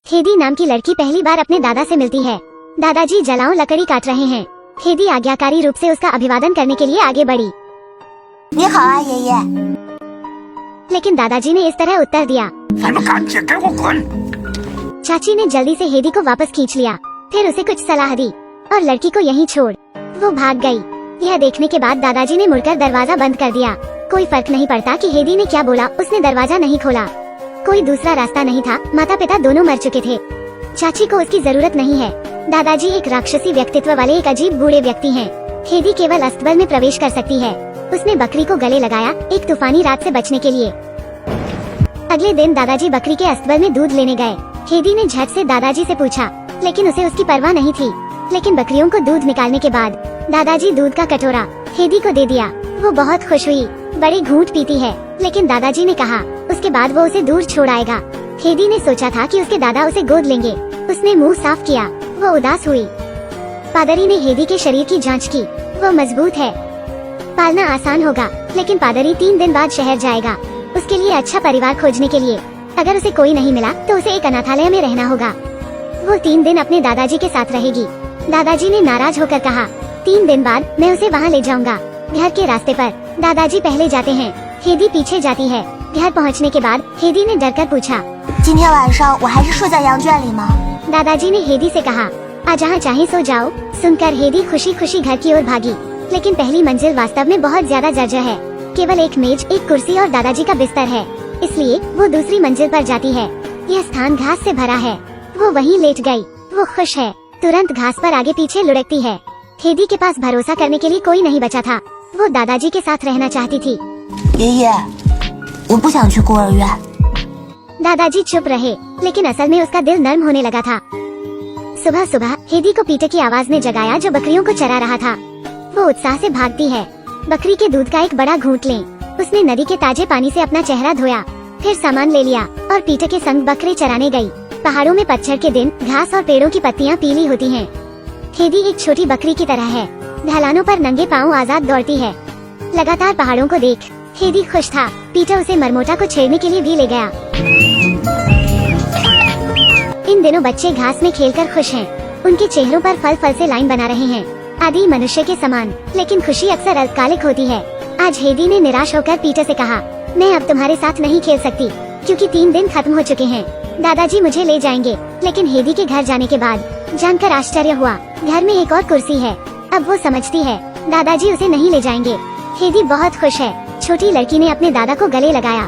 हेदी नाम की लड़की पहली बार अपने दादा से मिलती है। दादाजी जलाओं लकड़ी काट रहे हैं। हेदी आज्ञाकारी रूप से उसका अभिवादन करने के लिए आगे बढ़ी।你好啊，爷爷。 लेकिन दादाजी ने इस तरह उत्तर दिया। 你们赶紧给我滚！ चाची ने जल्दी से हेदी को वापस खींच लिया, फिर उसे कुछ सलाह दी और लड़की को यहीं छोड़ वो भाग गई। यह देखने के बाद दादाजी ने मुड़कर दरवाजा बंद कर दिया। कोई फर्क नहीं पड़ता कि हेदी ने क्या बोला, उसने दरवाजा नहीं खोला। कोई दूसरा रास्ता नहीं था, माता पिता दोनों मर चुके थे। चाची को उसकी जरूरत नहीं है। दादाजी एक राक्षसी व्यक्तित्व वाले एक अजीब बूढ़े व्यक्ति हैं। हेदी केवल अस्तबल में प्रवेश कर सकती है। उसने बकरी को गले लगाया, एक तूफानी रात से बचने के लिए। अगले दिन दादाजी बकरी के अस्तबल में दूध लेने गए। हेदी ने झट से दादाजी से पूछा, लेकिन उसे उसकी परवाह नहीं थी। लेकिन बकरियों को दूध निकालने के बाद दादाजी दूध का कटोरा हेदी को दे दिया। वो बहुत खुश हुई, बड़ी घूंट पीती है। लेकिन दादाजी ने कहा उसके बाद वो उसे दूर छोड़ आएगा। हेदी ने सोचा था कि उसके दादा उसे गोद लेंगे। उसने मुंह साफ किया, वो उदास हुई। पादरी ने हेदी के शरीर की जांच की, वो मजबूत है। पालना आसान होगा, लेकिन पादरी 3 दिन बाद शहर जाएगा उसके लिए अच्छा परिवार खोजने के लिए। अगर उसे कोई नहीं मिला तो उसे एक अनाथालय में रहना होगा। वो 3 दिन अपने दादाजी के साथ रहेगी। दादाजी ने नाराज होकर कहा, 3 दिन बाद मैं उसे वहाँ ले जाऊंगा। घर के रास्ते पर दादाजी पहले जाते हैं, हेदी पीछे जाती है। घर पहुँचने के बाद हेदी ने डरकर पूछा, 今天晚上我还是睡在羊圈里吗？ दादाजी ने हेदी से कहा, आ जहाँ चाहे सो जाओ। सुनकर हेदी खुशी खुशी घर की ओर भागी। लेकिन पहली मंजिल वास्तव में बहुत ज्यादा जर्जर है। केवल एक मेज, एक कुर्सी और दादाजी का बिस्तर है, इसलिए वो दूसरी मंजिल पर जाती है। यह स्थान घास से भरा है। वो वहीं लेट गई। वो खुश है। तुरंत घास पर आगे पीछे लुढ़कती है। हेदी के पास भरोसा करने के लिए कोई नहीं बचा था। वो दादाजी के साथ रहना चाहती थी। 爷爷，我不想去孤儿院。 दादाजी चुप रहे, लेकिन असल में उसका दिल नर्म होने लगा था। सुबह सुबह हेदी को पीटर की आवाज ने जगाया जो बकरियों को चरा रहा था। वो उत्साह से भागती है। बकरी के दूध का एक बड़ा घूंट ले। उसने नदी के ताजे पानी से अपना चेहरा धोया, फिर सामान ले लिया और पीटर के संग बकरे चराने गई। पहाड़ों में पतझड़ के दिन घास और पेड़ों की पत्तियां पीली होती हैं। हेदी एक छोटी बकरी की तरह है। ढलानों पर नंगे पांव आजाद दौड़ती है। लगातार पहाड़ों को देख हेदी खुश था। पीटर उसे मरमोटा को छेड़ने के लिए भी ले गया। इन दिनों बच्चे घास में खेलकर खुश हैं। उनके चेहरों पर फल फल से लाइन बना रहे हैं, आदि मनुष्य के समान। लेकिन खुशी अक्सर अल्पकालिक होती है। आज हेदी ने निराश होकर पीटर से कहा, मैं अब तुम्हारे साथ नहीं खेल सकती क्योंकि 3 दिन खत्म हो चुके हैं। दादाजी मुझे ले जाएंगे। लेकिन हेदी के घर जाने के बाद जानकर आश्चर्य हुआ, घर में एक और कुर्सी है। अब वो समझती है दादाजी उसे नहीं ले जाएंगे। हेदी बहुत खुश है। छोटी लड़की ने अपने दादा को गले लगाया।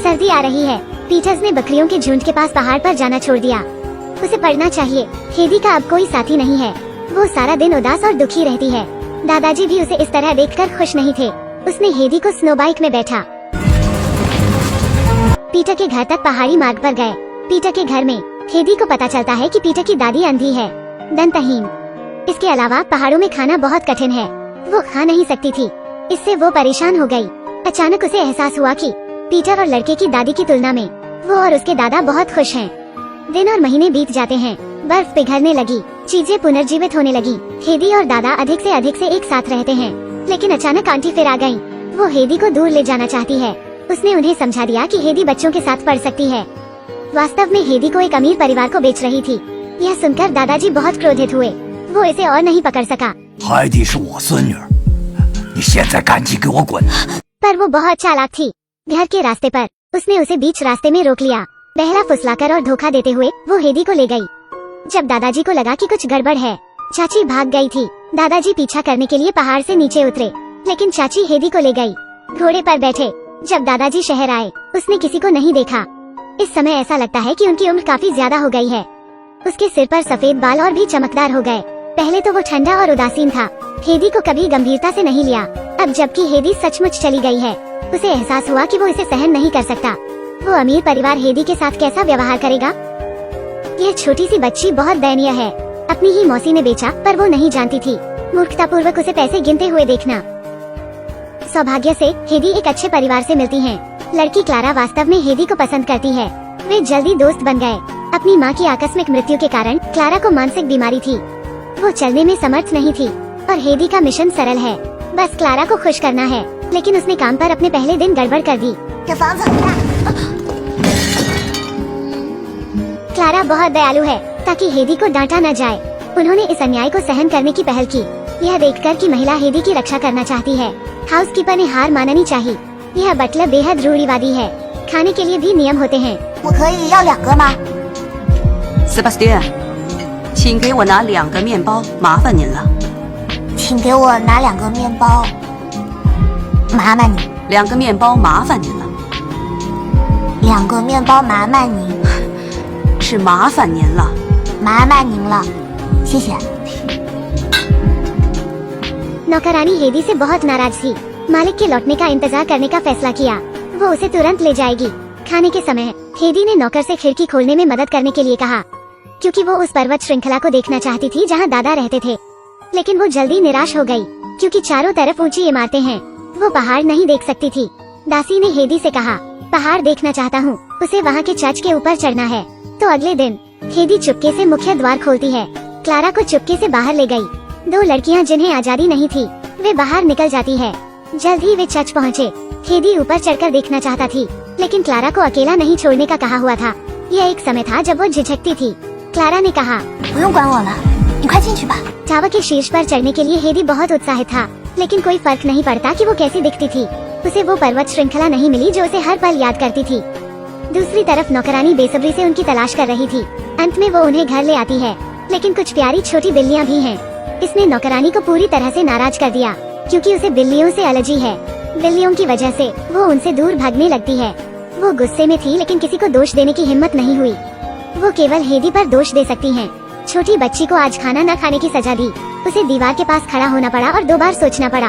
सर्दी आ रही है। पीटर्स ने बकरियों के झुंड के पास पहाड़ पर जाना छोड़ दिया। उसे पढ़ना चाहिए। हेदी का अब कोई साथी नहीं है। वो सारा दिन उदास और दुखी रहती है। दादाजी भी उसे इस तरह देखकर खुश नहीं थे। उसने हेदी को स्नो बाइक में बैठा पीटर के घर तक पहाड़ी मार्ग पर गए। पीटर के घर में हेदी को पता चलता है कि पीटर की दादी अंधी है, दंतहीन। इसके अलावा पहाड़ों में खाना बहुत कठिन है। वो खा नहीं सकती थी। इससे वो परेशान हो गई। अचानक उसे एहसास हुआ कि पीटर और लड़के की दादी की तुलना में वो और उसके दादा बहुत खुश हैं। दिन और महीने बीत जाते हैं। बर्फ पिघलने लगी, चीजें पुनर्जीवित होने लगी। हेदी और दादा अधिक से एक साथ रहते हैं। लेकिन अचानक आंटी फिर आ गयी। वो हेदी को दूर ले जाना चाहती है। उसने उन्हें समझा दिया कि हेदी बच्चों के साथ पढ़ सकती है। वास्तव में हेदी को एक अमीर परिवार को बेच रही थी। यह सुनकर दादाजी बहुत क्रोधित हुए। वो इसे और नहीं पकड़ सका। 海蒂是我孙女儿，你现在赶紧给我滚！ पर वो बहुत चालाक थी। घर के रास्ते पर उसने उसे बीच रास्ते में रोक लिया। बहला फुसलाकर और धोखा देते हुए वो हेदी को ले गई। जब दादाजी को लगा कि कुछ गड़बड़ है, चाची भाग गई थी। दादाजी पीछा करने के लिए पहाड़ से नीचे उतरे, लेकिन चाची हेदी को ले गई। घोड़े पर बैठे जब दादाजी शहर आए, उसने किसी को नहीं देखा। इस समय ऐसा लगता है कि उनकी उम्र काफी ज्यादा हो गई है। उसके सिर पर सफेद बाल और भी चमकदार हो गए। पहले तो वो ठंडा और उदासीन था। हेदी को कभी गंभीरता से नहीं लिया। अब जबकि हेदी सचमुच चली गई है, उसे एहसास हुआ कि वो इसे सहन नहीं कर सकता। वो अमीर परिवार हेदी के साथ कैसा व्यवहार करेगा? यह छोटी सी बच्ची बहुत दयनीय है। अपनी ही मौसी ने बेचा, पर वो नहीं जानती थी। मूर्खतापूर्वक उसे पैसे गिनते हुए देखना। सौभाग्य से हेदी एक अच्छे परिवार से मिलती है। लड़की क्लारा वास्तव में हेदी को पसंद करती है। वे जल्दी दोस्त बन गए। अपनी माँ की आकस्मिक मृत्यु के कारण क्लारा को मानसिक बीमारी थी। वो चलने में समर्थ नहीं थी और हेदी का मिशन सरल है, बस क्लारा को खुश करना है। लेकिन उसने काम पर अपने पहले दिन गड़बड़ कर दी। 这房子很大， क्लारा बहुत दयालु है ताकि हेदी को डांटा न जाए। उन्होंने इस अन्याय को सहन करने की पहल की, यह देखकर कि महिला हेदी की रक्षा करना चाहती है। हाउसकीपर ने हार माननी चाहिए। यह बटलर बेहद रूढ़िवादी है। खाने के लिए भी नियम होते हैं। 我可以要2个吗？ Sebastian， 请给我拿2个面包，麻烦您了。 请给我拿2个面包，麻烦你。 2个面包，麻烦您了， 2个面包，麻烦你， 是麻烦您了。 麻烦您了，谢谢。 नौकरानी हेदी से बहुत नाराज थी। मालिक के लौटने का इंतजार करने का फैसला किया। वो उसे तुरंत ले जाएगी। खाने के समय हेदी ने नौकर से खिड़की खोलने में मदद करने के लिए कहा, क्योंकि वो उस पर्वत श्रृंखला को देखना चाहती थी जहाँ दादा रहते थे। लेकिन वो जल्दी निराश हो गई, क्योंकि चारों तरफ ऊंची इमारतें हैं। वो पहाड़ नहीं देख सकती थी। दासी ने हेदी से कहा, पहाड़ देखना चाहता हूँ, उसे वहाँ के चर्च के ऊपर चढ़ना है। तो अगले दिन हेदी चुपके से मुख्य द्वार खोलती है। क्लारा को चुपके से बाहर ले गई। 2 लड़कियां जिन्हें आजादी नहीं थी, वे बाहर निकल जाती है। जल्द ही वे चर्च पहुँचे। हेदी ऊपर चढ़कर देखना चाहता थी, लेकिन क्लारा को अकेला नहीं छोड़ने का कहा हुआ था। यह एक समय था जब वो झिझकती थी। क्लारा ने कहा, 不用管我了，你快进去吧。 टावर के शीर्ष पर चढ़ने के लिए हेदी बहुत उत्साहित था, लेकिन कोई फर्क नहीं पड़ता कि वो कैसी दिखती थी। उसे वो पर्वत श्रृंखला नहीं मिली जो उसे हर पल याद करती थी। दूसरी तरफ नौकरानी बेसब्री से उनकी तलाश कर रही थी। अंत में वो उन्हें घर ले आती है, लेकिन कुछ प्यारी छोटी बिल्लियाँ भी हैं। इसने नौकरानी को पूरी तरह से नाराज कर दिया, क्योंकि उसे बिल्लियों से एलर्जी है। बिल्लियों की वजह से वो उनसे दूर भागने लगती है। वो गुस्से में थी, लेकिन किसी को दोष देने की हिम्मत नहीं हुई। वो केवल हेदी पर दोष दे सकती हैं। छोटी बच्ची को आज खाना न खाने की सजा दी। उसे दीवार के पास खड़ा होना पड़ा और 2 बार सोचना पड़ा।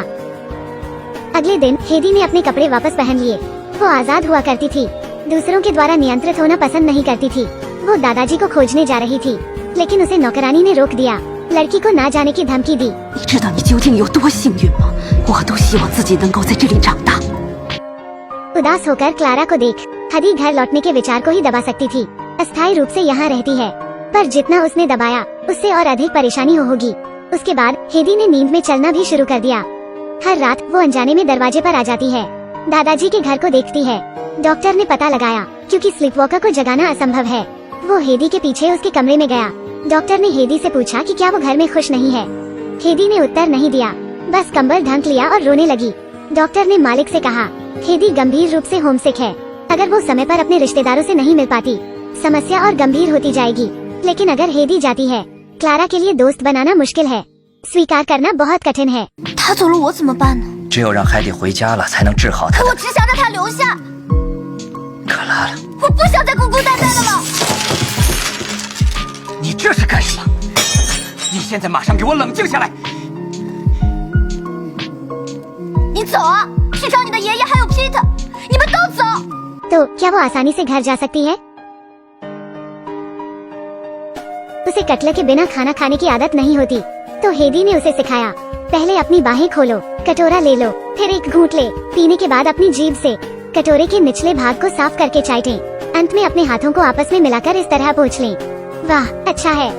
अगले दिन हेदी ने अपने कपड़े वापस पहन लिए। वो आजाद हुआ करती थी। दूसरों के द्वारा नियंत्रित होना पसंद नहीं करती थी। वो दादाजी को खोजने जा रही थी, लेकिन उसे नौकरानी ने रोक दिया। लड़की को ना जाने की धमकी दी। 你知道你究竟有多幸运吗？我都希望自己能够在这里长大。 उदास होकर क्लारा को देख हदी घर लौटने के विचार को ही दबा सकती थी। अस्थायी रूप से यहाँ रहती है, पर जितना उसने दबाया उससे और अधिक परेशानी होगी। उसके बाद हेदी ने नींद में चलना भी शुरू कर दिया। हर रात वो अनजाने में दरवाजे पर आ जाती है। दादाजी के घर को देखती है। डॉक्टर ने पता लगाया, क्योंकि स्लीपवॉकर को जगाना असंभव है। वो हेदी के पीछे उसके कमरे में गया। डॉक्टर ने हेदी से पूछा कि क्या वो घर में खुश नहीं है। हेदी ने उत्तर नहीं दिया, बस कंबल ढक लिया और रोने लगी। डॉक्टर ने मालिक से कहा, हेदी गंभीर रूप से होमसिक है। अगर वो समय पर अपने रिश्तेदारों से नहीं मिल पाती, समस्या और गंभीर होती जाएगी। लेकिन अगर हेदी जाती है, क्लारा के लिए दोस्त बनाना मुश्किल है। स्वीकार करना बहुत कठिन है। 他走了我怎么办呢？ 只有让海蒂回家了，才能治好他 可 的 我只想让他留下， 克拉拉。 我不想再孤孤单单的了。 你这是干什么？你现在马上给我冷静下来！ 你走啊，去找你的爷爷还有 Peter， 你们都走。 तो क्या वो आसानी से घर जा सकती है? उसे कटलर के बिना खाना खाने की आदत नहीं होती, तो हेदी ने उसे सिखाया। पहले अपनी बाहें खोलो, कटोरा ले लो, फिर एक घूंट ले। पीने के बाद अपनी जीभ से कटोरे के निचले भाग को साफ करके चाटें। अंत में अपने हाथों को आपस में मिलाकर इस तरह पोंछ लें। वाह, अच्छा है।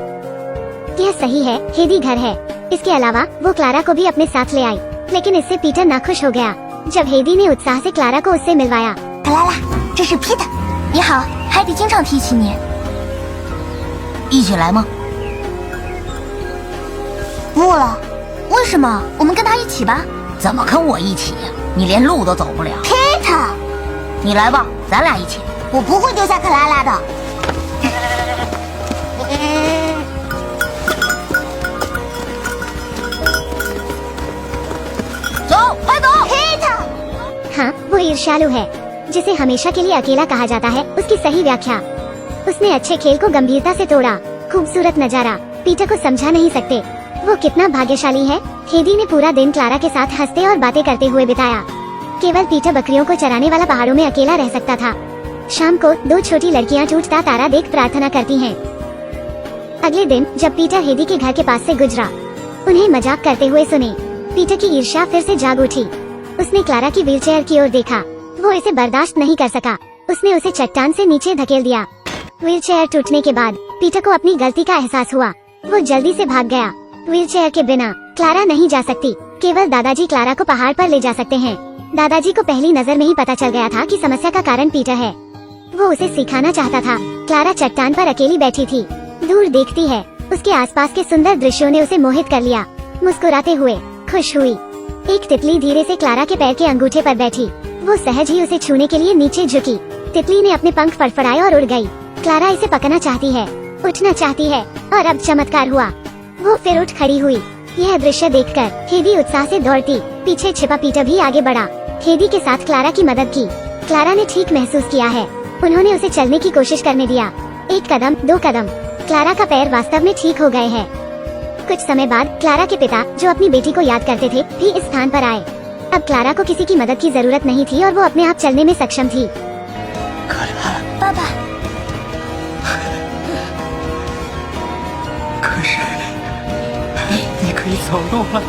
यह सही है, हेदी घर है। इसके अलावा वो क्लारा को भी अपने साथ ले आई, लेकिन इससे पीटर नाखुश हो गया जब हेदी ने उत्साह से क्लारा को उससे मिलवाया। 克拉拉，这是 Peter。你好，海蒂经常提起你。一起来吗？不了。为什么？我们跟他一起吧。怎么跟我一起呀？你连路都走不了。Peter， 你来吧，咱俩一起。我不会丢下克拉拉的。走，快走 ，Peter。 हाँ, वो ईर्ष्यालु है, जिसे हमेशा के लिए अकेला कहा जाता है। उसकी सही व्याख्या। उसने अच्छे खेल को गंभीरता से तोड़ा। खूबसूरत नजारा पीटर को समझा नहीं सकते। वो कितना भाग्यशाली है। हेदी ने पूरा दिन क्लारा के साथ हंसते और बातें करते हुए बिताया। केवल पीटर बकरियों को चराने वाला पहाड़ों में अकेला रह सकता था। शाम को 2 छोटी लड़कियां टूटता तारा देख प्रार्थना करती हैं। अगले दिन जब पीटर हेदी के घर के पास से गुजरा, उन्हें मजाक करते हुए सुने। पीटर की ईर्ष्या फिर से जाग उठी। उसने क्लारा की व्हीलचेयर की ओर देखा। वो इसे बर्दाश्त नहीं कर सका। उसने उसे चट्टान से नीचे धकेल दिया। व्हीलचेयर टूटने के बाद पीटर को अपनी गलती का एहसास हुआ। वो जल्दी से भाग गया। व्हीलचेयर के बिना क्लारा नहीं जा सकती। केवल दादाजी क्लारा को पहाड़ पर ले जा सकते हैं। दादाजी को पहली नजर में ही पता चल गया था कि समस्या का कारण पीटर है। वो उसे सिखाना चाहता था। क्लारा चट्टान पर अकेली बैठी थी, दूर देखती है। उसके आसपास के सुंदर दृश्यों ने उसे मोहित कर लिया। मुस्कुराते हुए खुश हुई। एक तितली धीरे से क्लारा के पैर के अंगूठे पर बैठी। वो सहज ही उसे छूने के लिए नीचे झुकी। तितली ने अपने पंख फड़फड़ाए और उड़ गई। क्लारा इसे पकड़ना चाहती है, उठना चाहती है, और अब चमत्कार हुआ। वो फिर उठ खड़ी हुई। यह दृश्य देखकर हेदी उत्साह से दौड़ती। पीछे छिपा पीटर भी आगे बढ़ा। हेदी के साथ क्लारा की मदद की। क्लारा ने ठीक महसूस किया है। उन्होंने उसे चलने की कोशिश करने दिया। 1 कदम, 2 कदम। क्लारा का पैर वास्तव में ठीक हो गए हैं। कुछ समय बाद क्लारा के पिता, जो अपनी बेटी को याद करते थे, भी इस स्थान पर आए। अब क्लारा को किसी की मदद की जरूरत नहीं थी और वो अपने आप चलने में सक्षम थी। पापा, 可是你可以走路了，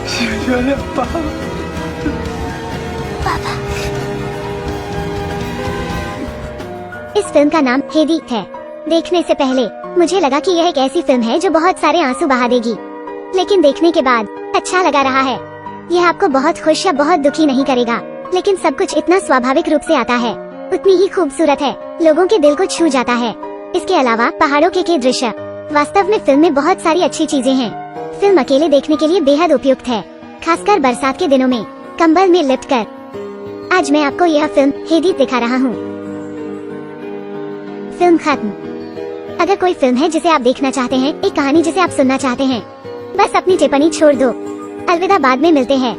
请原谅爸爸。爸爸， इस फिल्म का नाम हेदी है। देखने से पहले मुझे लगा कि यह एक ऐसी फिल्म है जो बहुत सारे आंसू बहा देगी, लेकिन देखने के बाद अच्छा लगा रहा है। यह आपको बहुत खुश या बहुत दुखी नहीं करेगा, लेकिन सब कुछ इतना स्वाभाविक रूप से आता है, उतनी ही खूबसूरत है, लोगों के दिल को छू जाता है। इसके अलावा पहाड़ों के दृश्य, वास्तव में फिल्म में बहुत सारी अच्छी चीजें हैं। फिल्म अकेले देखने के लिए बेहद उपयुक्त है, खासकर बरसात के दिनों में कंबल में लिपट कर। आज मैं आपको यह फिल्म हेदी दिखा रहा हूँ। फिल्म खत्म। अगर कोई फिल्म है जिसे आप देखना चाहते हैं, एक कहानी जिसे आप सुनना चाहते हैं, बस अपनी टिप्पणी छोड़ दो। अलविदा, बाद में मिलते हैं।